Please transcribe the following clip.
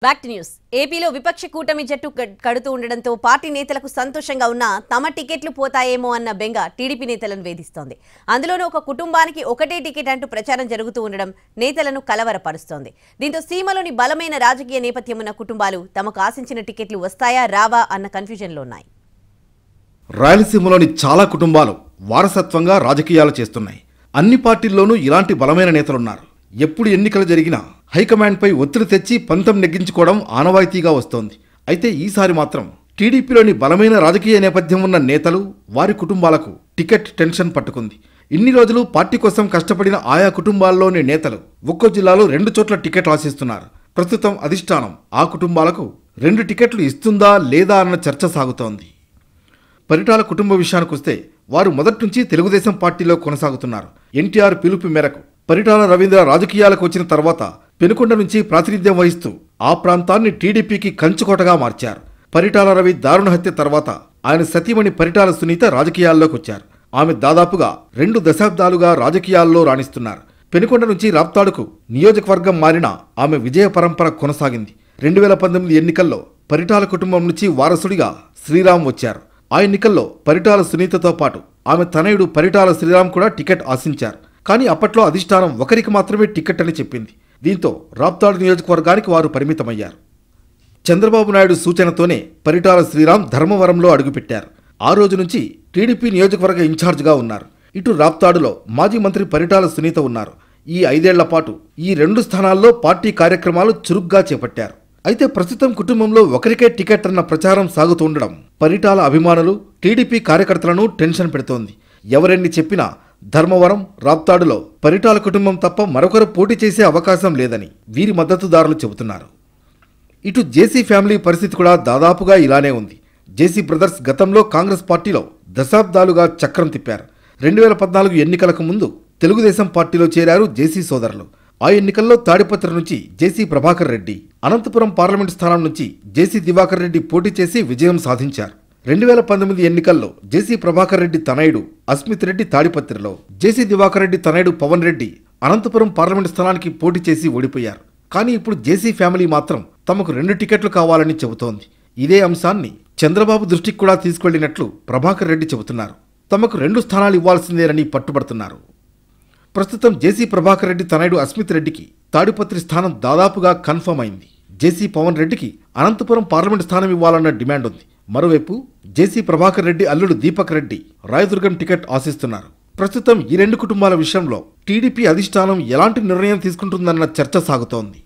Back to news. ఏపీలో విపక్ష కూటమి జట్టు కడుతూ ఉండడంతో పార్టీ నేతలకు సంతోషంగా ఉన్న తమ టికెట్లు పోతాయేమో అన్న బెంగ టీడీపీ నేతలను వేధిస్తోంది. అందులోనూ ఒక కుటుంబానికి ఒకటే టికెట్ అంటూ ప్రచారం జరుగుతూ ఉండడం నేతలను కలవరపరుస్తోంది. దీంతో సీమలోని బలమైన రాజకీయ నేపథ్యం ఉన్న కుటుంబాలు తమకు ఆశించిన టికెట్లు వస్తాయా రావా అన్న కన్ఫ్యూజన్లో ఉన్నాయి. రాయలసీమలోని చాలా కుటుంబాలు వారసత్వంగా రాజకీయాలు చేస్తున్నాయి. అన్ని పార్టీల్లోనూ ఇలాంటి బలమైన నేతలున్నారు. ఎప్పుడు ఎన్నికలు జరిగినా హైకమాండ్పై ఒత్తిడి తెచ్చి పంతం నెగ్గించుకోవడం ఆనవాయితీగా వస్తోంది. అయితే ఈసారి మాత్రం టీడీపీలోని బలమైన రాజకీయ నేపథ్యం ఉన్న నేతలు, వారి కుటుంబాలకు టికెట్ టెన్షన్ పట్టుకుంది. ఇన్ని రోజులు పార్టీ కోసం కష్టపడిన ఆయా కుటుంబాల్లోని నేతలు ఒక్కో జిల్లాలో 2 చోట్ల టికెట్ ఆశిస్తున్నారు. ప్రస్తుతం అధిష్టానం ఆ కుటుంబాలకు 2 టికెట్లు ఇస్తుందా లేదా అన్న చర్చ సాగుతోంది. పరిటాల కుటుంబ విషయానికొస్తే వారు మొదటి నుంచి తెలుగుదేశం పార్టీలో కొనసాగుతున్నారు. ఎన్టీఆర్ పిలుపు మేరకు పరిటాల రవీంద్ర రాజకీయాలకు వచ్చిన తర్వాత పెనుకొండ నుంచి ప్రాతినిధ్యం వహిస్తూ ఆ ప్రాంతాన్ని టీడీపీకి కంచుకోటగా మార్చారు. పరిటాల రవి దారుణ హత్య తర్వాత ఆయన సతీమణి పరిటాల సునీత రాజకీయాల్లోకి వచ్చారు. ఆమె దాదాపుగా 2 దశాబ్దాలుగా రాజకీయాల్లో రాణిస్తున్నారు. పెనుకొండ నుంచి రాప్తాడుకు నియోజకవర్గం మారిన ఆమె విజయ పరంపర కొనసాగింది. 2019 ఎన్నికల్లో పరిటాల కుటుంబం నుంచి వారసుడిగా శ్రీరామ్ వచ్చారు. ఆ ఎన్నికల్లో పరిటాల సునీతతో పాటు ఆమె తనయుడు పరిటాల శ్రీరామ్ కూడా టికెట్ ఆశించారు. కానీ అప్పట్లో అధిష్టానం ఒకరికి మాత్రమే టికెట్ అని చెప్పింది. దీంతో రాప్తాడు నియోజకవర్గానికి వారు పరిమితమయ్యారు. చంద్రబాబు నాయుడు సూచనతోనే పరిటాల శ్రీరామ్ ధర్మవరంలో అడుగుపెట్టారు. ఆ రోజు నుంచి టీడీపీ నియోజకవర్గ ఇన్ఛార్జిగా ఉన్నారు. ఇటు రాప్తాడులో మాజీ మంత్రి పరిటాల సునీత ఉన్నారు. ఈ 5 ఏళ్ల పాటు ఈ 2 స్థానాల్లో పార్టీ కార్యక్రమాలు చురుగ్గా చేపట్టారు. అయితే ప్రస్తుతం కుటుంబంలో ఒకరికే టికెట్ అన్న ప్రచారం సాగుతుండడం పరిటాల అభిమానులు, టీడీపీ కార్యకర్తలను టెన్షన్ పెడుతోంది. ఎవరెన్ని చెప్పినా ధర్మవరం, రాప్తాడులో పరిటాల కుటుంబం తప్ప మరొకరు పోటీ చేసే అవకాశం లేదని వీరి మద్దతుదారులు చెబుతున్నారు. ఇటు జేసీ ఫ్యామిలీ పరిస్థితి కూడా దాదాపుగా ఇలానే ఉంది. జేసీ బ్రదర్స్ గతంలో కాంగ్రెస్ పార్టీలో దశాబ్దాలుగా చక్రం తిప్పారు. 2014 ఎన్నికలకు ముందు తెలుగుదేశం పార్టీలో చేరారు జేసీ సోదరులు. ఆ ఎన్నికల్లో తాడిపత్రి నుంచి జేసీ ప్రభాకర్ రెడ్డి, అనంతపురం పార్లమెంటు స్థానం నుంచి జేసీ దివాకర్ రెడ్డి పోటీ చేసి విజయం సాధించారు. 2019 ఎన్నికల్లో జేసీ ప్రభాకర్ రెడ్డి తనయుడు అస్మిత్ రెడ్డి తాడిపత్రిలో, జేసీ దివాకర్ రెడ్డి తనయుడు పవన్ రెడ్డి అనంతపురం పార్లమెంటు స్థానానికి పోటీ చేసి ఓడిపోయారు. కానీ ఇప్పుడు జేసీ ఫ్యామిలీ మాత్రం తమకు 2 టికెట్లు కావాలని చెబుతోంది. ఇదే అంశాన్ని చంద్రబాబు దృష్టికి కూడా తీసుకెళ్లినట్లు ప్రభాకర్ రెడ్డి చెబుతున్నారు. తమకు 2 స్థానాలు ఇవ్వాల్సిందేనని పట్టుబడుతున్నారు. ప్రస్తుతం జేసీ ప్రభాకర్ రెడ్డి తనయుడు అస్మిత్ రెడ్డికి తాడిపత్రి స్థానం దాదాపుగా కన్ఫర్మ్ అయింది. జేసీ పవన్ రెడ్డికి అనంతపురం పార్లమెంటు స్థానం ఇవ్వాలన్న డిమాండ్ ఉంది. మరోవైపు జేసీ ప్రభాకర్ రెడ్డి అల్లుడు దీపక్ రెడ్డి రాయదుర్గం టికెట్ ఆశిస్తున్నారు. ప్రస్తుతం ఈ 2 కుటుంబాల విషయంలో టీడీపీ అధిష్టానం ఎలాంటి నిర్ణయం తీసుకుంటుందన్న చర్చ సాగుతోంది.